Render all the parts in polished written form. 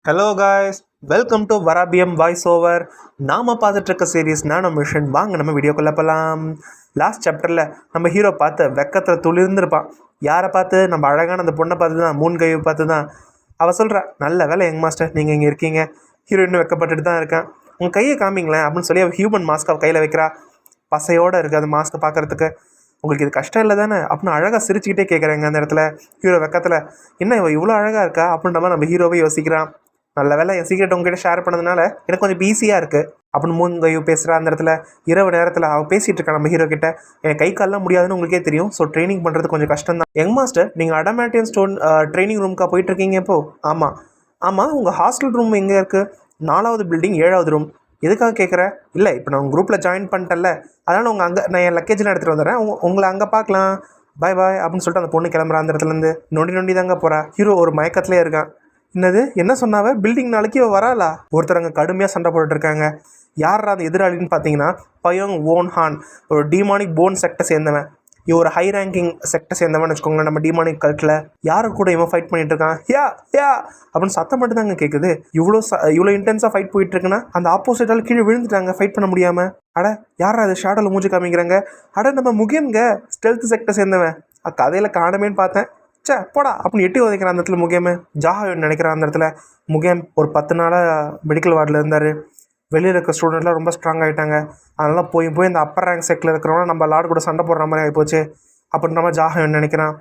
Hello guys, welcome to வராபியம் voice over. நாம் பார்த்துட்டு இருக்க சீரீஸ் நானோ மிஷன். வாங்க நம்ம வீடியோக்குள்ளே போகலாம். லாஸ்ட் சாப்டரில் நம்ம ஹீரோ பார்த்து வெக்கத்தில் துளிர்ந்துருப்பான். யாரை பார்த்து? நம்ம அழகான அந்த பொண்ணை பார்த்து தான், மூன் கையை பார்த்து தான். அவள் சொல்கிறா, நல்ல வேலை யங் மாஸ்டர் நீங்கள் இங்கே இருக்கீங்க. ஹீரோ இன்னும் வெக்கப்பட்டுட்டு தான் இருக்கேன். உங்கள் கையை காமிங்களேன் அப்படின்னு சொல்லி அவள் ஹியூமன் மாஸ்க் அவள் கையில் வைக்கிறா. பசையோடு இருக்குது அந்த மாஸ்க்கை பார்க்குறதுக்கு. உங்களுக்கு இது கஷ்டம் இல்லை தானே அப்படின்னு அழகாக சிரிச்சுக்கிட்டே கேட்குறாங்க அந்த இடத்துல. ஹீரோ வெக்கத்தில், என்ன இவள் இவ்வளோ அழகாக இருக்கா அப்படின்ற மாதிரி நம்ம ஹீரோவை யோசிக்கிறான். நல்ல வேலை என் சீக்கிரட் உங்ககிட்ட ஷேர் பண்ணதுனால எனக்கு கொஞ்சம் ஈஸியாக இருக்குது அப்படின்னு மூன் கையு பேசுகிறா. அந்த இடத்துல இரவு நேரத்தில் அவள் பேசிகிட்டு இருக்கா நம்ம ஹீரோ கிட்ட. என் கை கால்லாம் முடியாதுன்னு உங்களுக்கே தெரியும். ஸோ ட்ரைனிங் பண்ணுறது கொஞ்சம் கஷ்டம் தான். யங் மாஸ்டர், நீங்கள் அடமேட்டியன் ஸ்டோன் ட்ரைனிங் ரூமுக்காக போயிட்டுருக்கீங்க இப்போது? ஆமாம் ஆமாம். உங்கள் ஹாஸ்டல் ரூம் எங்கே இருக்குது? 4வது பில்டிங் 7வது ரூம். எதுக்காக கேட்குற? இல்லை, இப்போ நான் உங்கள் குரூப்பில் ஜாயின் பண்ணிட்டேன்ல, அதனால் உங்கள் அங்கே நான் என் லக்கேஜெலாம் எடுத்துகிட்டு வந்துடுறேன். உங்களை அங்கே பார்க்கலாம். பாய் பாய் அப்படின்னு சொல்லிட்டு அந்த பொண்ணு கிளம்புறா. அந்த இடத்துலேருந்து நொண்டி தாங்க போகிறா. ஹீரோ ஒரு மயக்கத்திலே இருக்கான். என்னது என்ன சொன்னாவ? பில்டிங் நாளைக்கு வராளா? ஒருத்தர் அங்கே கடுமையாக சண்டை போட்டுட்ருக்காங்க. யார் அந்த எதிராளின்னு பார்த்தீங்கன்னா பயோங் வோன் ஹான், ஒரு டிமானிக் போன் செக்டை சேர்ந்தவன். இவன் ஒரு ஹை ரேங்கிங் செக்டை சேர்ந்தவன் வச்சுக்கோங்களேன். நம்ம டிமானிக் கல்ட்டில் யாரு கூட இவன் ஃபைட் பண்ணிட்டு இருக்கான். யா யா அப்படின்னு சத்தம் மட்டும் தாங்க கேட்குது. இவ்வளோ இன்டென்ஸாக ஃபைட் போயிட்டு இருக்குன்னா அந்த ஆப்போசிட்டால் கீழே விழுந்துட்டாங்க ஃபைட் பண்ண முடியாமல். அட யாரா அது ஷேடோவில் மூஞ்சி காமிக்கிறாங்க? அட நம்ம முகேன்க, ஸ்டெல்த் செக்டை சேர்ந்தவன். கதையில் காணமேன்னு பார்த்தேன். சே போடா அப்படின்னு எட்டி உதைக்கிறான் அந்த இடத்துல முகேமு. ஜாஹான்னு நினைக்கிறான் அந்த இடத்துல. முகேம் ஒரு 10 நாளாக மெடிக்கல் வார்டில் இருந்தார். வெளியில் இருக்க ஸ்டூடெண்ட்லாம் ரொம்ப ஸ்ட்ராங் ஆகிட்டாங்க. அதனால் போய் இந்த அப்பர் ரேங்க் செக்டில் இருக்கிறவங்க நம்ம லார்டு கூட சண்டை போடுற மாதிரி ஆகிப்போச்சு அப்படின்ற மாதிரி ஜாஹான்னு நினைக்கிறான்.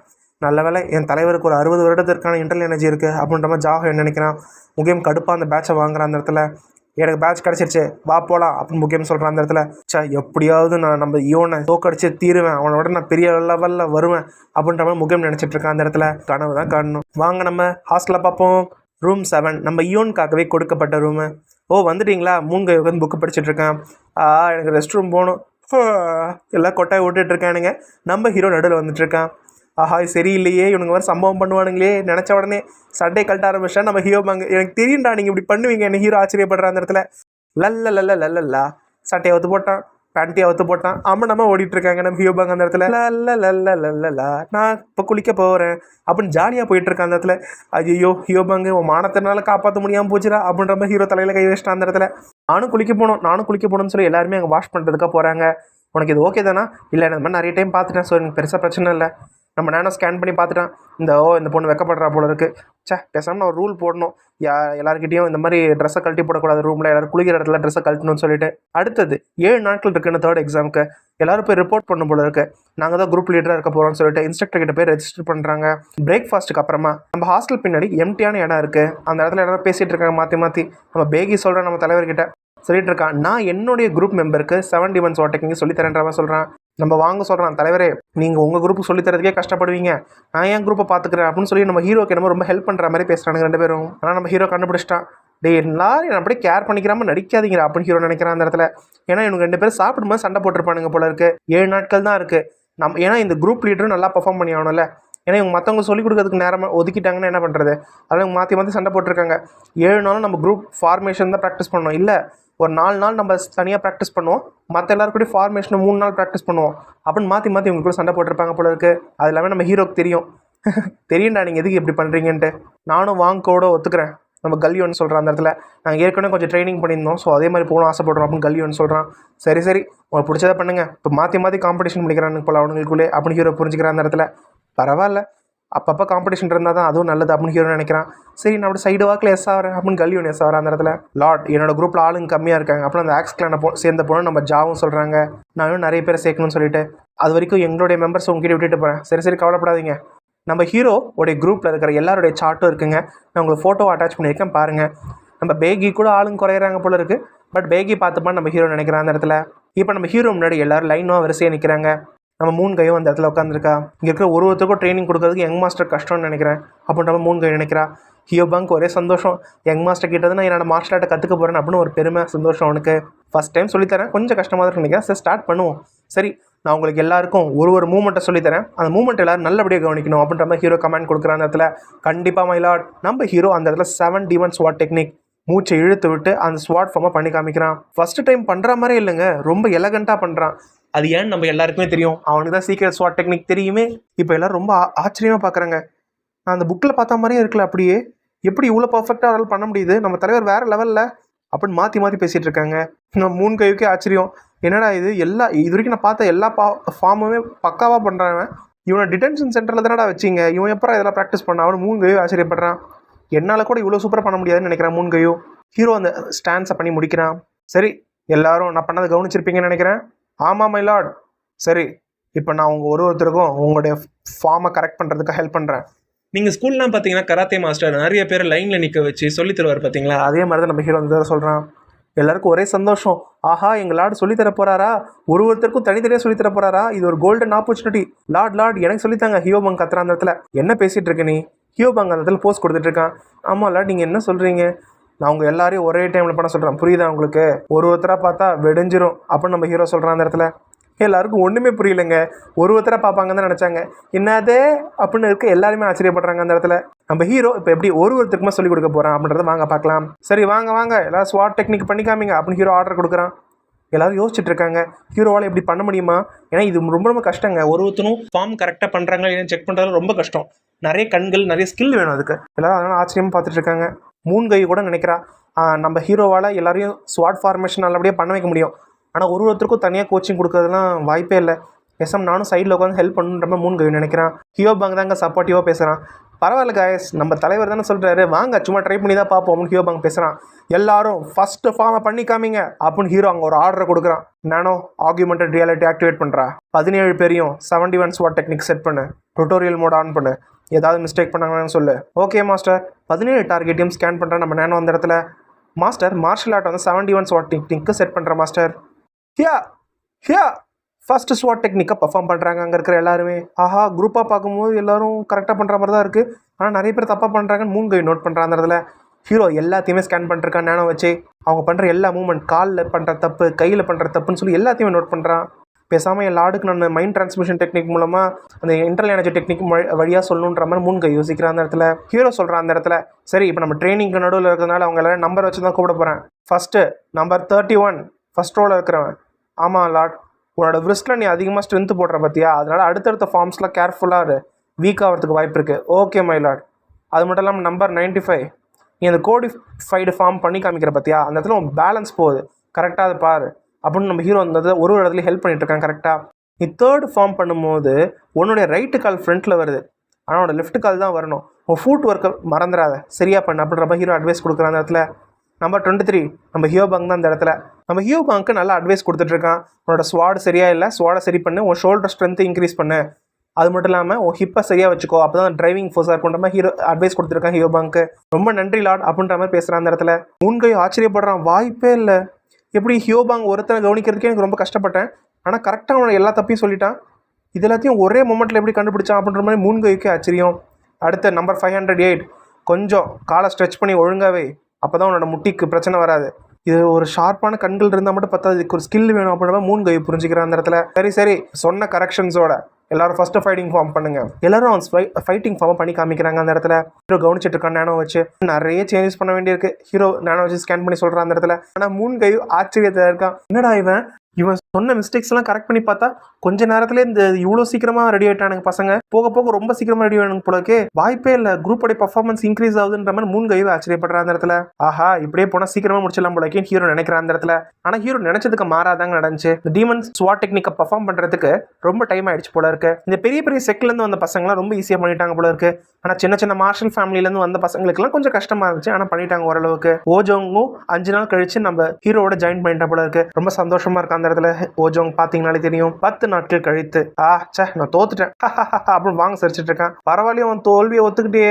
நல்ல வேலை என் தலைவருக்கு ஒரு 60 வருடத்திற்கான இன்டர்னல் எனர்ஜி இருக்குது அப்படின்ற மாதிரி ஜாஹான்னு நினைக்கிறான். முகேம் கடுப்பாக அந்த பேட்சை வாங்குறான் அந்த இடத்துல. எனக்கு பேட்ச் கிடச்சிருச்சு, வா போகலாம் அப்படின்னு முக்கியம் சொல்கிறான் அந்த இடத்துல. எப்படியாவது நான் நம்ம ஈவனை தோக்கடிச்சு தீருவேன், அவனோட நான் பெரிய லெவலில் வருவேன் அப்படின்ற மாதிரி முக்கியம் நினச்சிட்டு இருக்கேன் அந்த இடத்துல. கனவு தான் காணணும். வாங்க நம்ம ஹாஸ்டலில் பார்ப்போம். ரூம் 7 நம்ம ஈவனுக்காகவே கொடுக்கப்பட்ட ரூமு. ஓ வந்துட்டிங்களா? மூன் கை உட்காந்து புக்கு படிச்சுட்ருக்கேன். எனக்கு ரெஸ்ட் ரூம் போகணும். எல்லாம் கொட்டாய் விட்டுட்ருக்கானுங்க. நம்ம ஹீரோ நடுவில் வந்துட்டுருக்கான். ஆஹா சரியில்லையே, இவனுங்க வேறு சம்பவம் பண்ணுவானுங்களே. நினச்ச உடனே சண்டே கழட்ட ஆரம்பிச்சா நம்ம ஹீரோ பாங்க. எனக்கு தெரியும்டா நீங்கள் இப்படி பண்ணுவீங்க. என்ன ஹீரோ ஆச்சரியப்படுற அந்த இடத்துல. லல்லா சட்டையை ஒத்து போட்டான், பேண்ட்டியை ஒத்து போட்டான். நம்ம ஓடிட்டுருக்காங்க நம்ம ஹீரோ பாங்க அந்த இடத்துல. லல்லா நான் இப்போ குளிக்க போகிறேன் அப்படின்னு ஜாலியாக போயிட்டுருக்கான் அந்த இடத்துல. ஐயோ ஹீரோ பாங்க உன் மானத்தினால காப்பாற்ற முடியாமல் போச்சுடா அப்படின்ற மாதிரி ஹீரோ தலையில் கை வச்சிட்டான் அந்த இடத்துல. நானும் குளிக்க போகணும்னு சொல்லி எல்லாருமே அங்கே வாஷ் பண்ணுறதுக்காக போகிறாங்க. உனக்கு இது ஓகே தானா? இல்லை இந்த மாதிரி நிறைய டைம் பார்த்துட்டேன். ஸோ எனக்கு பெருசாக பிரச்சனை இல்லை. நம்ம நேனோ ஸ்கேன் பண்ணி பார்த்துட்டான். இந்த பொண்ணு வெக்கப்படுறா போல இருக்குது. பேசாமல் ஒரு ரூல் போடணும். எல்லாருக்கிட்டையும் இந்த மாதிரி ட்ரெஸ்ஸை கழட்டி போடக்கூடாது. ரூமில் எல்லோரும் குளிக்கிற இடத்துல ட்ரெஸ்ஸை கழட்டணும்னு சொல்லிட்டு. அடுத்தது 7 நாட்கள் இருக்குன்னு 3rd எக்ஸாமுக்கு எல்லோரும் போய் ரிப்போர்ட் பண்ண போல இருக்குது. நாங்கள் தான் குரூப் லீடராக இருக்க போகிறோம்னு சொல்லிட்டு இன்ஸ்ட்ரக்டர் கிட்ட போய் ரெஜிஸ்டர் பண்ணுறாங்க. பிரேக்ஃபாஸ்ட்டுக்கு அப்புறமா நம்ம ஹாஸ்டல் பின்னாடி எம்டியான இடம் இருக்குது. அந்த இடத்துல எல்லாரும் பேசிகிட்டு இருக்காங்க மாற்றி. நம்ம பேகி சொல்கிறேன் நம்ம தலைவர்கிட்ட சொல்லிட்டு இருக்கான். நான் என்னுடைய குரூப் மெம்பருக்கு 7 டிமன்ஸ் வாட் டெக்னிக் சொல்லித்தரேன்றவன் சொல்கிறான். நம்ம வாங்க சொல்கிறான், தலைவரே நீங்கள் உங்கள் குரூப்புக்கு சொல்லித்தரதுக்கே கஷ்டப்படுவீங்க, நான் என் குரூப்பை பார்த்துக்கிறேன் அப்படின்னு சொல்லி நம்ம ஹீரோக்கு நம்ம ரொம்ப ஹெல்ப் பண்ணுற மாதிரி பேசுகிறாங்க 2 பேரும். ஆனால் நம்ம ஹீரோ கண்டுபிடிச்சிட்டான். எல்லாரும் அப்படியே கேர் பண்ணிக்கிறாமல் நடிக்காதீங்க அப்படின்னு ஹீரோ நினைக்கிறான் அந்த இடத்துல. ஏன்னா இவங்க 2 பேரும் சாப்பிடும்போது சண்டை போட்டிருப்பானுங்க போல இருக்குது. 7 நாட்கள் தான் இருக்குது. ஏன்னா இந்த குரூப் லீடரும் நல்லா பர்ஃபார்ம் பண்ணி ஆகணும்ல. ஏன்னா இவங்க மற்றவங்க சொல்லிக் கொடுக்கறதுக்கு நேரமாக ஒதுக்கிட்டாங்கன்னா என்ன பண்ணுறது? அதனால் இவங்க மாற்றி சண்டை போட்டிருக்காங்க. 7 நாளும் நம்ம குரூப் ஃபார்மேஷன் தான் ப்ராக்டிஸ் பண்ணோம். இல்லை ஒரு 4 நாள் நம்ம தனியாக ப்ராக்டிஸ் பண்ணுவோம், மற்ற எல்லாருக்கூட ஃபார்மேஷனை 3 நாள் ப்ராக்டிஸ் பண்ணுவோம் அப்படின்னு மாற்றி இவங்களுக்குள்ள சண்டை போட்டிருப்பாங்க போல இருக்குது. அது எல்லாமே நம்ம ஹீரோக்கு தெரியும். தெரியும்டா நீங்கள் எதுக்கு இப்படி பண்ணுறீங்கன்ட்டு. நானும் வாங்கோட ஒத்துக்கிறேன் நம்ம கல்யோன்னு சொல்கிறான் அந்த இடத்துல. நாங்கள் ஏற்கனவே கொஞ்சம் ட்ரைனிங் பண்ணியிருந்தோம், ஸோ அதே மாதிரி போகணும் ஆசைப்படுறோம் அப்படின்னு கல்யோன்னு சொல்கிறான். சரி உங்களுக்கு பிடிச்சதை பண்ணுங்கள். இப்போ மாற்றி காம்படிஷன் பண்ணிக்கிறான்னு போல அவனுங்களுக்குள்ளே அப்படின்னு ஹீரோ புரிஞ்சுக்கிறான் அந்த இடத்துல. பரவாயில்ல, அப்பப்போ காம்படிஷன் இருந்தால் தான் அதுவும் நல்லது அப்படின்னு ஹீரோ நினைக்கிறான். சரி நான் அப்படி சைடு வாக்கில் எஸ் ஆகிறேன் அப்படின்னு கல்யூன் எஸ் ஆகிறேன் அந்த இடத்துல. லார்ட் என்னோட குரூப்பில் ஆளுங்க கம்மியாக இருக்காங்க அப்புறம் அந்த ஆக்ஸ் கிளானை சேர்ந்த போனால் நம்ம ஜாவும் சொல்கிறாங்க. நானும் நிறைய பேரை சேர்க்கணும்னு சொல்லிட்டு அது வரைக்கும் எங்களுடைய மெம்பர்ஸ் உங்ககிட்ட விட்டுட்டு போகிறேன். சரி கவலைப்படாதீங்க. நம்ம ஹீரோ உடைய குரூப்பில் இருக்கிற எல்லாருடைய சார்ட்டும் இருக்குங்க. நான் உங்களுக்கு ஃபோட்டோ அட்டாச் பண்ணியிருக்கேன் பாருங்கள். நம்ம பேகி கூட ஆளுங்க குறையிறாங்க போல இருக்குது. பட் பேகி பார்த்துப்பான்னு நம்ம ஹீரோ நினைக்கிறான் அந்த இடத்துல. இப்போ நம்ம ஹீரோ முன்னாடி எல்லோரும் லைனாக வரிசையாக நிற்கிறாங்க. நம்ம மூன் கையும் அந்த இடத்துல உட்காந்துருக்கா. இங்கே இருக்கிற ஒருத்தருக்கும் ட்ரைனிங் கொடுக்கறதுக்கு யங் மாஸ்டர் கஷ்டம்னு நினைக்கிறேன் அப்படின்ற மூன் கை நினைக்கிறா. ஹியோ பாங்க் ஒரே சந்தோஷம். யங் மாஸ்டர் கிட்டது நான் என்னோட மார்ஷல் ஆர்ட்டை கற்றுக்க போகிறேன் அப்படின்னு ஒரு பெருமை சந்தோஷம் அவனுக்கு. ஃபஸ்ட் டைம் சொல்லித்தரேன், கொஞ்சம் கஷ்டமாக தான் நினைக்கிறேன். சரி ஸ்டார்ட் பண்ணுவோம். சரி நான் உங்களுக்கு எல்லாருக்கும் ஒரு மூமெண்ட்டை சொல்லித்தரேன், அந்த மூமெண்ட் எல்லோரும் நல்லபடியாக கவனிக்கணும் அப்படின்ற மாதிரி ஹீரோ கமெண்ட் கொடுக்குற அந்த இடத்துல. கண்டிப்பாக மைலாட் நம்ம ஹீரோ அந்த இடத்துல 7 டிமன் ஸ்வாட் டெக்னிக் மூச்சை இழுத்து விட்டு அந்த ஸ்வாட் ஃபார்மை பண்ணி காமிக்கிறான். ஃபஸ்ட்டு டைம் பண்ணுற மாதிரி இல்லைங்க, ரொம்ப எலகண்ட்டாக பண்ணுறான். அது ஏன்னு நம்ம எல்லாருக்குமே தெரியும். அவனுக்கு தான் சீக்கிரம் ஸ்வாட் டெக்னிக் தெரியுமே. இப்போ எல்லோரும் ரொம்ப ஆச்சரியமாக பார்க்குறாங்க. நான் அந்த புக்கில் பார்த்த மாதிரியே இருக்கல அப்படியே. எப்படி இவ்வளோ பர்ஃபெக்டாக அவரால் பண்ண முடியுது, நம்ம தலைவர் வேற லெவலில் அப்படின்னு மாற்றி பேசிகிட்டு இருக்காங்க. நான் மூணு கையுக்கே ஆச்சரியம், என்னடா இது இது வரைக்கும் நான் பார்த்த எல்லா ஃபார்முமே பக்காவாக பண்ணுறாங்க, இவனை டிடென்ஷன் சென்டரில் தானடா வச்சிங்க, இவன் எப்போ இதெல்லாம் ப்ராக்டிஸ் பண்ண, அவனு மூணு கையும் ஆச்சரியப்படுறான். என்னால் கூட இவ்வளோ சூப்பராக பண்ண முடியாதுன்னு நினைக்கிறேன் மூணு கையும். ஹீரோ அந்த ஸ்டான்ஸை பண்ணி முடிக்கிறான். சரி, எல்லாரும் நான் பண்ணதை கவனிச்சிருப்பீங்கன்னு நினைக்கிறேன். ஆமாம் மை லார்ட். சரி, இப்போ நான் உங்கள் ஒருத்தருக்கும் உங்களுடைய ஃபார்மை கரெக்ட் பண்ணுறதுக்கு ஹெல்ப் பண்ணுறேன். நீங்கள் ஸ்கூல்லாம் பார்த்தீங்கன்னா கராத்தே மாஸ்டர் நிறைய பேர் லைனில் நிற்க வச்சு சொல்லி தருவார் பார்த்தீங்களா, அதே மாதிரி தான் நம்ம ஹீரோ வந்து சொல்கிறான். எல்லாருக்கும் ஒரே சந்தோஷம். ஆஹா, எங்கள் லார்டு சொல்லித்தர போகிறாரா, ஒருத்தருக்கும் தனித்தனியாக சொல்லித்தர போகிறாரா, இது ஒரு கோல்டன் ஆப்பர்ச்சுனிட்டி. லார்ட் எனக்கு சொல்லித்தாங்க. ஹியோபாங் கத்துற அந்த இடத்துல. என்ன பேசிகிட்டு இருக்க நீ? ஹியோபாங் அந்த இடத்துல போஸ்ட் கொடுத்துட்ருக்கான். ஆமாம் லார்ட், நீங்கள் என்ன சொல்கிறீங்க? நான் உங்கள் எல்லாரையும் ஒரே டைமில் பண்ண சொல்கிறேன், புரியுதா உங்களுக்கு? ஒருத்தராக பார்த்தா வெடிஞ்சிரும் அப்படின்னு நம்ம ஹீரோ சொல்கிறான் அந்த இடத்துல. எல்லாருக்கும் ஒன்றுமே புரியலைங்க. ஒருத்தராக பார்ப்பாங்கன்னு தான் நினச்சாங்க. என்னதே அப்படின்னு இருக்க எல்லாருமே ஆச்சரியப்படுறாங்க அந்த இடத்துல. நம்ம ஹீரோ இப்போ எப்படி ஒருத்தருக்குமே சொல்லிக் கொடுக்க போகிறான் அப்படின்றத வாங்க பார்க்கலாம். சரி வாங்க எல்லாரும் ஸ்வாட் டெக்னிக் பண்ணிக்காமீங்க அப்படின்னு ஹீரோ ஆர்டர் கொடுக்குறான். எல்லாரும் யோசிச்சுட்டு இருக்காங்க, ஹீரோவால் இப்படி பண்ண முடியுமா? ஏன்னா இது ரொம்ப கஷ்டங்க. ஒருத்தரும் ஃபார்ம் கரெக்டாக பண்ணுறாங்க இல்லைன்னு செக் பண்ணுறது ரொம்ப கஷ்டம். நிறைய கண்கள், நிறைய ஸ்கில் வேணும் அதுக்கு. எல்லாரும் அதனால் ஆச்சரியமாக பார்த்துட்டு இருக்காங்க. மூணு கை கூட நினைக்கிறா நம்ம ஹீரோவால் எல்லாரையும் ஸ்வாட் ஃபார்மேஷன் நல்லபடியாக பண்ண வைக்க முடியும். ஆனால் ஒருத்தருக்கும் தனியாக கோச்சிங் கொடுக்கறதுலாம் வாய்ப்பே இல்லை. எஸ்எம் நானும் சைடில் உட்காந்து ஹெல்ப் பண்ணுன்ற மாதிரி மூணு கை நினைக்கிறான். ஹியோபாங் தாங்க சப்போர்ட்டிவாக பேசுகிறான். பரவாயில்ல காயஸ், நம்ம தலைவர் தானே சொல்கிறாரு, வாங்க சும்மா ட்ரை பண்ணி தான் பார்ப்போம். ஹியோபாங் பேசுகிறான். எல்லாரும் ஃபஸ்ட்டு ஃபார்மை பண்ணி காமிங்க அப்படின்னு ஹீரோ அங்கே ஒரு ஆர்டரை கொடுக்குறான். நானோ ஆக்யூமெண்டட் ரியாலிட்டி ஆக்டிவேட் பண்ணுறா. 17 பேரையும் 71 ஸ்வாட் டெக்னிக் செட் பண்ணு, டுட்டோரியல் மோட் ஆன் பண்ணு, ஏதாவது மிஸ்டேக் பண்ணாங்கன்னு சொல்லு. Okay master. 17 டார்கெட்டையும் ஸ்கேன் பண்ணுறேன் நம்ம நேனோ அந்த இடத்துல. மாஸ்டர், மார்ஷல் ஆர்ட் வந்து 71 ஸ்வாட் டெக்னிக்கு செட் பண்ணுற மாஸ்டர். ஹியா ஃபஸ்ட்டு ஸ்வாட் டெக்னிக்காக பர்ஃபார்ம் பண்ணுறாங்க அங்கே இருக்கிற எல்லாருமே. ஆஹா, குரூப்பாக பார்க்கும்போது எல்லோரும் கரெக்டாக பண்ணுற மாதிரி தான் இருக்குது. ஆனால் நிறைய பேர் தப்பாக பண்ணுறாங்கன்னு மூணு கை நோட் பண்ணுறாங்க அந்த இடத்துல. ஹீரோ எல்லாத்தையுமே ஸ்கேன் பண்ணிருக்கான் நேனோ வச்சு. அவங்க பண்ணுற எல்லா மூவ்மெண்ட், காலில் பண்ணுற தப்பு, கையில் பண்ணுற தப்புன்னு சொல்லி எல்லாத்தையுமே நோட் பண்ணுறான். பேசாமல் என் லார்டுக்கு நான் மைண்ட் டிரான்ஸ்மிஷன் டெக்னிக் மூலமாக அந்த இன்டர்னல் எனர்ஜி டெக்னிக் வழியாக சொல்லணுன்ற மாதிரி மூணு கை யோசிக்கிறான் அந்த இடத்துல. ஹீரோ சொல்கிறான் அந்த இடத்துல. சரி, இப்போ நம்ம ட்ரைனிங்க்கு நடுவில் இருக்கிறதுனால அவங்க எல்லாரும் நம்பர் வச்சு தான் கூப்பிட போகிறேன். ஃபஸ்ட்டு நம்பர் 31 ஃபஸ்ட் ரோவில் இருக்கிறவன். ஆமாம் லார்ட், உன்னோட வ்ரிஸ்ட்டில் நீ அதிகமாக ஸ்ட்ரென்த்து போடுற பார்த்தியா, அதனால் அடுத்தடுத்த ஃபார்ம்ஸ்லாம் கேர்ஃபுல்லாக வீக் ஆகிறதுக்கு வாய்ப்பு இருக்குது. Okay my Lord. அது மட்டும் இல்லாமல் நம்பர் 95 நீ அந்த கோடிஃபைடு ஃபார்ம் பண்ணி காமிக்கிற பார்த்தியா, அந்த இடத்துல உன் பேலன்ஸ் போகுது, கரெக்டாக அதை பாரு அப்படின்னு நம்ம ஹீரோ அந்த ஒரு இடத்துல ஹெல்ப் பண்ணிட்டு இருக்கான். கரெக்டாக நீ தேர்டு ஃபார்ம் பண்ணும்போது உன்னுடைய ரைட்டு கால் ஃப்ரண்ட்டில் வருது, ஆனால் உன்னோட லெஃப்ட் கால் தான் வரணும். உன் ஃபுட் ஒர்க்கை மறந்துடாத, சரியாக பண்ணு அப்படின்ற ஹீரோ அட்வைஸ் கொடுக்குறான் அந்த இடத்துல. நம்பர் 23 நம்ம ஹியோபாங் தான் அந்த இடத்துல. நம்ம ஹியோபாங்க்கு நல்லா அட்வைஸ் கொடுத்துட்ருக்கான். உன்னோட ஸ்வாட் சரியாக இல்லை, ஸ்வாடை சரி பண்ணு, உன் ஷோல்டர் ஸ்ட்ரென்த்து இன்க்ரீஸ் பண்ணு, அது மட்டும் இல்லாமல் உன் ஹிப்பை சரியாக வச்சுக்கோ, அப்போ தான் டிரைவிங் ஃபோர்ஸாக இருக்குன்ற மாதிரி ஹீரோ அட்வைஸ் கொடுத்துருக்கான் ஹியோபாங்க்கு. ரொம்ப நன்றி லார்ட் அப்படின்ற மாதிரி பேசுகிறான் அந்த இடத்துல. முன்கை ஆச்சரியப்படுறான், வாய்ப்பே இல்லை, எப்படி ஹியோபாங் ஒருத்தனை கவனிக்கிறதுக்கே எனக்கு ரொம்ப கஷ்டப்பட்டேன், ஆனால் கரெக்டாக அவனை எல்லா தப்பையும் சொல்லிட்டான், இது எல்லாத்தையும் ஒரே மொமெண்ட்டில் எப்படி கண்டுபிடிச்சான் அப்படின்ற மாதிரி முன்கைக்கு ஆச்சரியம். அடுத்த நம்பர் 508 கொஞ்சம் காலை ஸ்ட்ரெச் பண்ணி ஒழுங்காகவே, அப்போ தான் உன்னோட முட்டிக்கு பிரச்சனை வராது. இது ஒரு ஷார்ப்பான கண்கள் இருந்தால் மட்டும் பத்தாது, இதுக்கு ஒரு ஸ்கில் வேணும் அப்படின்ற மூணு கை புரிஞ்சுக்கிறான் அந்த இடத்துல. சரி சொன்ன கரெக்ஷன்ஸோட எல்லாரும் ஃபஸ்ட்டு ஃபைட்டிங் ஃபார்ம் பண்ணுங்க. எல்லாரும் அவன் ஃபைட்டிங் ஃபார்மை பண்ணி காமிக்கிறாங்க அந்த இடத்துல. ஹீரோ கவனிச்சிட்டு இருக்கான் நேனோ வச்சு. நிறைய சேஞ்சஸ் பண்ண வேண்டியிருக்கு. ஹீரோ நேனோ வச்சு ஸ்கேன் பண்ணி சொல்கிறான் அந்த இடத்துல. ஆனால் மூணு கை ஆச்சரியத்தில் இருக்கான். என்னடா இவன் சொன்ன மிஸ்டேக்ஸ் எல்லாம் கரெக்ட் பண்ணி பார்த்தா கொஞ்ச நேரத்துல இந்த இவ்வளோ சீக்கிரமா ரெடி ஆயிட்டானுங்க பசங்க, போக ரொம்ப சீக்கிரமா ரெடி ஆனாங்க போலக்கே, வாய்ப்பே இல்லை, குரூப்போட பர்ஃபார்மன்ஸ் இன்க்ரீஸ் ஆகுதுன்ற மாதிரி மூணு கைவை ஆச்சரியப்படுற அந்த இடத்துல. ஆஹா, இப்படியே போனா சீக்கிரமா முடிச்சிடலாம் போலக்கே ஹீரோ நினைக்கிறான் அந்த இடத்துல. ஆனா ஹீரோ நினைச்சதுக்கு மாறாதாங்க நடந்துச்சு. இந்த டீமன் ஸ்வாட் டெக்னிக்கை பர்ஃபார்ம் பண்றதுக்கு ரொம்ப டைம் ஆயிடுச்சு போல இருக்கு. இந்த பெரிய செக்ல இருந்து வந்த பசங்களாம் ரொம்ப ஈஸியா பண்ணிட்டாங்க போல இருக்கு. ஆனா சின்ன மார்ஷல் ஃபேமிலில இருந்து வந்த பசங்களுக்குலாம் கொஞ்சம் கஷ்டமா இருந்துச்சு, ஆனா பண்ணிட்டாங்க ஓரளவுக்கு. ஓஜோங்கும் 5 நாள் கழிச்சு நம்ம ஹீரோவோட ஜாயின் பண்ணிட்டா போல இருக்கு. ரொம்ப சந்தோஷமா இருக்கு அந்த இடத்துல. ஓஜோங் பாத்தீங்கன்னாலே தெரியும், 10 நாட்கள் கழித்து நான் தோத்துட்டேன் அப்படின்னு வாங்க சிரிச்சிட்டு இருக்கான். பரவாயில்லையே, அவன் தோல்வியை ஒத்துக்கிட்டே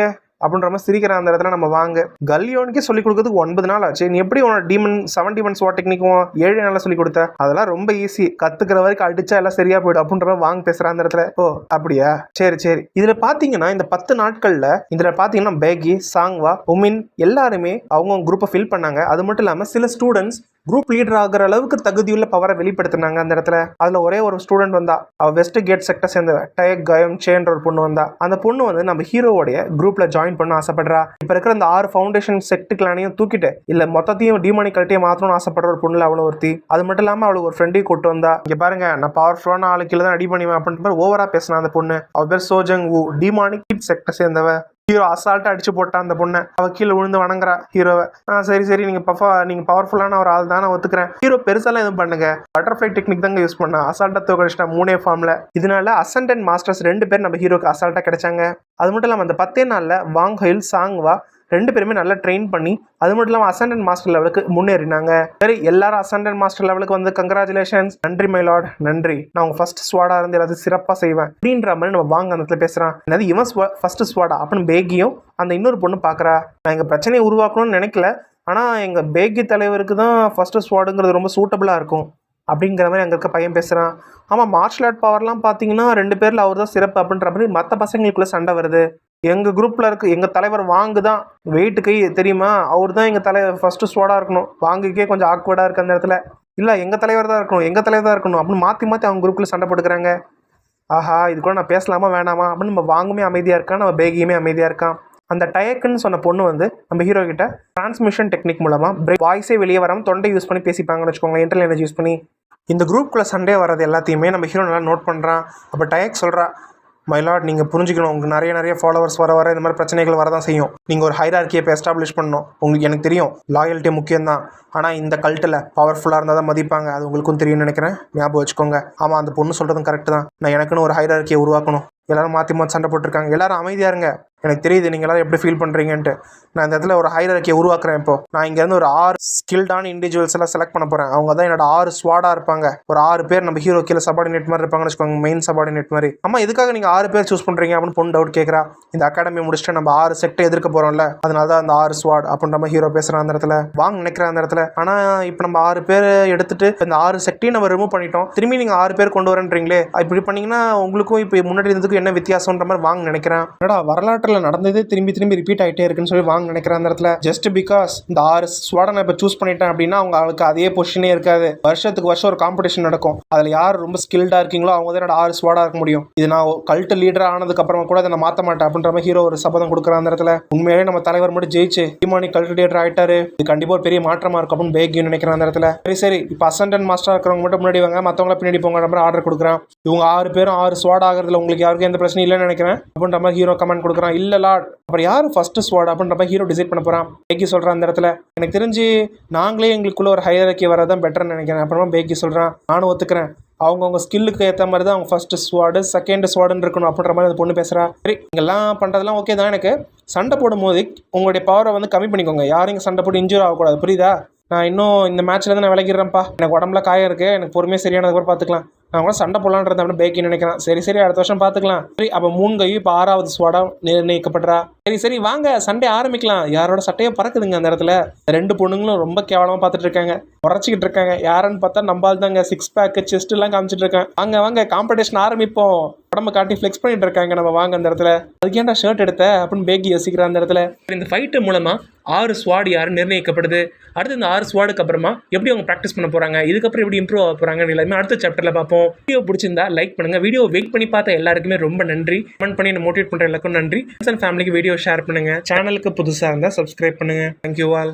அப்படின்ற மாதிரி சிரிக்கிறான் அந்த இடத்துல. நம்ம வாங்க கல்லியோனுக்கே சொல்லிக் கொடுக்கறதுக்கு 9 நாள் ஆச்சு, நீ எப்படி உனோட டீமன் 71 ஸ்வாட் டெக்னிக்கும் 7 நாளில் சொல்லிக் கொடுத்த? அதெல்லாம் ரொம்ப ஈஸி, கத்துக்கிற வரைக்கும் அடிச்சா எல்லாம் சரியா போயிடும் அப்படின்ற வாங்க பேசுறான் அந்த இடத்துல. ஓ அப்படியா, சரி. இதுல பாத்தீங்கன்னா இந்த 10 நாட்கள்ல இதுல பாத்தீங்கன்னா பேகி, சாங்வா, உமின் எல்லாருமே அவங்க குரூப்பை ஃபில் பண்ணாங்க. அது மட்டும் இல்லாம சில ஸ்டூடெண்ட்ஸ் குரூப் லீடர் ஆகிற அளவுக்கு தகுதியுள்ள பவரை வெளிப்படுத்தினாங்க அந்த இடத்துல. அதுல ஒரே ஒரு ஸ்டூடெண்ட் வந்தா, அவ வெஸ்ட் கேட் செக்டர் சேர்ந்தவ டயக் கயம் சேன்ற ஒரு பொண்ணு வந்தா. அந்த பொண்ணு வந்து நம்ம ஹீரோவோடைய குரூப்ல ஜாயின் பண்ண ஆசைப்படுறா. இப்ப இருக்கிற அந்த 6 ஃபவுண்டேஷன் செக்டுக்களானையும் தூக்கிட்டு இல்ல மொத்தத்தையும் டிமானிக்கல்ட்டியே மாத்தணும்னு ஆசைப்படுற ஒரு பொண்ணுல அவளை ஒருத்தி. அது மட்டும் இல்லாம அவளுக்கு ஒரு ஃப்ரெண்டையும் கூட்டு வந்தா. இங்க பாருங்க, நான் பவர்ஃபுல்லான ஆளுக்கு தான் அடி பண்ணுவேன் அப்படின்ற மாதிரி ஓவரா பேசினா அந்த பொண்ணு. அவ பேர் சோஜங் வு, டிமானிக் செக்டர் சேர்ந்தவ. ஹீரோ அசால்ட்டாக அடிச்சு போட்டான் அந்த பொண்ணை. அவள் கீழே விழுந்து வணங்குறா ஹீரோவை. சரி சரி நீங்கள் பவர்ஃபுல்லான ஒரு ஆள் தான், நான் ஒத்துக்கிறேன். ஹீரோ பெருசாலாம் எதுவும் பண்ணுங்க, பட்டர்ஃப்ளை டெக்னிக் தாங்க யூஸ் பண்ணா, அசால்ட்டாக தோக்கடிச்சிட்டா 3 ஃபார்மில். இதனால அசண்டன்ட் மாஸ்டர்ஸ் 2 பேர் நம்ம ஹீரோக்கு அசால்ட்டாக கிடைச்சாங்க. அது மட்டும் இல்லாமல் அந்த 10 நாளில் வாங் ஹில் சாங்வா 2 பேருமே நல்லா ட்ரெயின் பண்ணி அது மட்டும் இல்லாமல் அசண்டன்ட் மாஸ்டர் லெவலுக்கு முன்னேறினாங்க. சரி, எல்லாரும் அசண்டன்ட் மாஸ்டர் லெவலுக்கு வந்து கங்க்ராச்சுலேஷன்ஸ், நன்றி மை லார்ட், நன்றி, நான் உங்க ஃபர்ஸ்ட் ஸ்வாடா இருந்து எல்லாத்தையும் சிறப்பாக செய்வேன் அப்படின்ற மாதிரி நம்ம வாங்க அந்த இடத்துல பேசுறான். என்னது இவன் ஃபர்ஸ்ட் ஸ்வாடா அப்படின்னு பேகியும் அந்த இன்னொரு பொண்ணு பார்க்குறா. நான் எங்கள் பிரச்சனையை உருவாக்கணும்னு நினைக்கல, ஆனால் எங்கள் பேகி தலைவருக்கு தான் ஃபர்ஸ்ட் ஸ்வாடுங்கிறது ரொம்ப சூட்டபுளாக இருக்கும் அப்படிங்கிற மாதிரி அங்கே இருக்க பையன் பேசுகிறான். ஆமாம், மார்ஷல் ஆர்ட் பவர்லாம் பார்த்தீங்கன்னா 2 பேரில் அவர் தான் சிறப்பு அப்படின்ற மாதிரி மற்ற பசங்களுக்குள்ளே சண்டை வருது. எங்கள் குரூப்பில் இருக்குது எங்கள் தலைவர் வாங்கு தான் வெயிட்டு கை தெரியுமா, அவர் தான் எங்கள் தலைவர் ஃபஸ்ட்டு ஸ்வாடாக இருக்கணும். வாங்குக்கே கொஞ்சம் ஆக்வர்டாக இருக்குது அந்த இடத்துல. இல்லை எங்கள் தலைவர் தான் இருக்கணும், எங்கள் தலைவர் தான் இருக்கணும் அப்படின்னு மாற்றி அவங்க குரூப்பில் சண்டை போட்டுக்கிறாங்க. ஆஹா, இது கூட நான் பேசலாமா வேணாமா அப்படின்னு நம்ம வாங்குமே அமைதியாக இருக்கான், நம்ம பேகியுமே அமைதியாக இருக்கான். அந்த டயக்குன்னு சொன்ன பொண்ணு வந்து நம்ம ஹீரோ கிட்ட டிரான்ஸ்மிஷன் டெக்னிக் மூலமாக வாய்ஸே வெளியே வராமல் தொண்டை யூஸ் பண்ணி பேசிப்பாங்கன்னு வச்சுக்கோங்க, இன்டர்னல் எனர்ஜி யூஸ் பண்ணி. இந்த குரூப்புக்குள்ளே சண்டே வர்றது எல்லாத்தையுமே நம்ம ஹீரோ நல்லா நோட் பண்ணுறான். அப்போ டயக் சொல்கிறா, மைலாட் நீங்கள் புரிஞ்சுக்கணும், உங்களுக்கு நிறைய ஃபாலோவர்ஸ் வர இந்த மாதிரி பிரச்சனைகள் வரதான் செய்யும். நீங்கள் ஒரு ஹைரார்க்கியை இப்போ எஸ்டாப்ளிஷ் பண்ணணும். உங்களுக்கு எனக்கு தெரியும் லாயல்ட்டி முக்கியம் தான், ஆனால் இந்த கல்ட்டில் பவர்ஃபுல்லாக இருந்தால் தான் மதிப்பாங்க, அது உங்களுக்கும் தெரியும்னு நினைக்கிறேன், ஞாபகம் வச்சுக்கோங்க. ஆமாம், அந்த பொண்ணு சொல்கிறதும் கரெக்டு தான், நான் எனக்குன்னு ஒரு ஹைரார்க்கியை உருவாக்கணும். எல்லாரும் மாற்றி சண்டை போட்டிருக்காங்க, எல்லாரும் அமைதியாக இருங்க, எனக்கு தெரியுது நீங்கள் எல்லாரும் எப்படி ஃபீல் பண்ணுறீங்கன்ட்டு. நான் இந்த இடத்துல ஒரு ஹைரார்க்கியை உருவாக்குறேன். இப்போ நான் இங்கேருந்து ஒரு 6 ஸ்கில்டான இண்டிவிஜுவல்ஸ் எல்லாம் செலக்ட் பண்ண போகிறேன். அவங்க தான் என்னோட 6 ஸ்வாடாக இருப்பாங்க. ஒரு 6 பேர் நம்ம ஹீரோ கீழே சபார்டினேட் மாதிரி இருப்பாங்கன்னு வச்சுக்கோங்க, மெயின் சபார்டினேட் மாதிரி. ஆமாம், எதுக்காக நீங்கள் 6 பேர் சூஸ் பண்ணுறீங்க அப்படின்னு பொண்ணு டவுட் கேட்குறா. இந்த அகாடமி முடிச்சுட்டு நம்ம 6 செட்டை எதிர்க்க போகிறோம்ல, அதனால தான் அந்த 6 ஸ்வாட் அப்படின்ற நம்ம ஹீரோ பேசுகிறான் அந்த இடத்துல. வாங்க நினைக்கிறேன் அந்த இடத்துல. ஆனால் இப்போ நம்ம 6 பேர் எடுத்துட்டு இந்த 6 செட்டையும் நம்ம ரிமூவ் பண்ணிட்டோம், திரும்பி நீங்கள் 6 பேர் கொண்டு வரன்றீங்களே, இப்படி பண்ணீங்கன்னா உங்களுக்கும் இப்போ முன்னாடி இருந்ததுக்கும் என்ன வித்தியாசம்ன்ற மாதிரி வாங்க நினைக்கிறேன். என்னடா வரலாற்றில் நடந்ததே திரும்பி ரிப்பீட் ஆகிட்டே இருக்குன்னு சொல்லி வாங்க நினைக்கிறேன் அந்த இடத்துல. ஜஸ்ட் பிகாஸ் இந்த 6 ஸ்வாடை நான் இப்போ சூஸ் பண்ணிட்டேன் அப்படின்னா அவங்களுக்கு அதே பொசிஷனே இருக்காது. வருஷத்துக்கு வருஷம் ஒரு காம்படிஷன் நடக்கும், அதில் யார் ரொம்ப ஸ்கில்டாக இருக்கீங்களோ அவங்க தான் என்னோட 6 ஸ்வாடாக இருக்க முடியும். இது நான் கல்ட்டு லீடராக ஆனதுக்கு அப்புறமா கூட அதை நான் மாற்ற மாட்டேன் அப்படின்ற மாதிரி ஹீரோ ஒரு சபதம் கொடுக்குறான் அந்த இடத்துல. உண்மையிலே நம்ம தலைவர் மட்டும் ஜெயிச்சு ஹிமானி கல்ட்டு லீடர் ஆகிட்டாரு, இது கண்டிப்பாக ஒரு பெரிய மாற்றமாக இருக்கும் அப்படின்னு பேகியும் நினைக்கிறேன் அந்த இடத்துல. சரி இப்போ அசண்டன்ட் மாஸ்டராக இருக்கிறவங்க மட்டும் முன்னாடி வாங்க, மற்றவங்கள பின்னாடி போங்க நம்ம ஆர்டர் கொடுக்குறான். இவங்க 6 பேரும் 6 ஸ்வாட் ஆகிறதுல உங்களுக்கு யாருக்கும் எந்த பிரச்சனையும் இல்லைன்னு நினைக்கிறேன் அப்படின்ற மாதிரி ஹீரோ கமெண்ட் கொடுக்குறான். இல்லை லாட், அப்புறம் யார் ஃபர்ஸ்ட் ஸ்வாட் அப்படின்ற மாதிரி ஹீரோ டிசைட் பண்ண போகிறான். பேக்கி சொல்கிறான் அந்த இடத்துல, எனக்கு தெரிஞ்சு நாங்களே எங்களுக்குள்ள ஒரு ஹையரார்க்கி வரதான் பெட்டர்னு நினைக்கிறேன். அப்புறமா பேக்கி சொல்கிறான், நானும் ஒத்துக்கிறேன், அவங்கவுங்க ஸ்கில்லுக்கு ஏற்ற மாதிரி தான் அவங்க ஃபர்ஸ்ட் ஸ்வாடு செகண்ட் ஸ்வாடுன்னு இருக்கணும் அப்படின்ற மாதிரி அந்த பொண்ணு பேசுகிறா. சரி, இங்கெல்லாம் பண்ணுறதுலாம் ஓகே தான், எனக்கு சண்டை போடும்போது உங்களுடைய பவரை வந்து கம்மி பண்ணிக்கோங்க, யாரும் இங்கே சண்டை போட்டு இன்ஜூர் ஆகக்கூடாது, புரியுதா? நான் இன்னும் இந்த மேட்ச்சில் தான் நான் விளக்கிடுறேன்ப்பா, எனக்கு உடம்புல காயம் இருக்குது, எனக்கு பொறுமையாக சரியானதுக்கு பார்த்துக்கலாம், நான் கூட சண்டை போடலான்றது அப்படின்னு பேக்கி நினைக்கிறேன். சரி அடுத்த வருஷம் பார்த்துக்கலாம். சரி, அப்போ 3 கையும் இப்போ 6வது ஸ்வாடா நிர்ணயிக்கப்படுறா. சரி வாங்க சண்டே ஆரம்பிக்கலாம். யாரோட சட்டையை பறக்குதுங்க அந்த இடத்துல. 2 பொண்ணுங்களும் ரொம்ப கேவலமாக பார்த்துட்டு இருக்காங்க, உரைச்சிக்கிட்டு இருக்காங்க. யாருன்னு பார்த்தா நம்பால் தாங்க, 6 பேக்கு செஸ்ட் எல்லாம் காமிச்சிட்டு இருக்கேன். வாங்க காம்படிஷன் ஆரம்பிப்போம், உடம்பு காட்டி ஃப்ளெக்ஸ் பண்ணிட்டு இருக்காங்க, நம்ம வாங்க அந்த இடத்துல. அதுக்கு ஏன்டா ஷர்ட் எடுத்த அப்படின்னு பேக்கி யோசிக்கிறான் அந்த இடத்துல. இந்த ஃபைட்டு மூலமா 6 ஸ்வாட் யாரும் நிர்ணயிக்கப்படுது. அடுத்து இந்த 6 ஸ்வாடுக்கு அப்புறமா எப்படி அவங்க ப்ராக்டிஸ் பண்ண போறாங்க, இதுக்கப்புறம் எப்படி இம்ப்ரூவ் ஆக போறாங்கன்னு எல்லாமே அடுத்த சாப்டர்ல பார்ப்போம். வீடியோ பிடிச்சிருந்தா லைக் பண்ணுங்க. வீடியோ வெயிட் பண்ணி பார்த்த எல்லாருக்குமே ரொம்ப நன்றி. கமெண்ட் பண்ணி என்ன மோட்டிவேட் பண்ற எல்லாருக்கும் நன்றி. ஃப்ரெண்ட்ஸ் அண்ட் ஃபேமிலிக்கு வீடியோ ஷேர் பண்ணுங்க. சேனலுக்கு புதுசாக இருந்தால் சப்ஸ்கிரைப் பண்ணுங்க. Thank you all.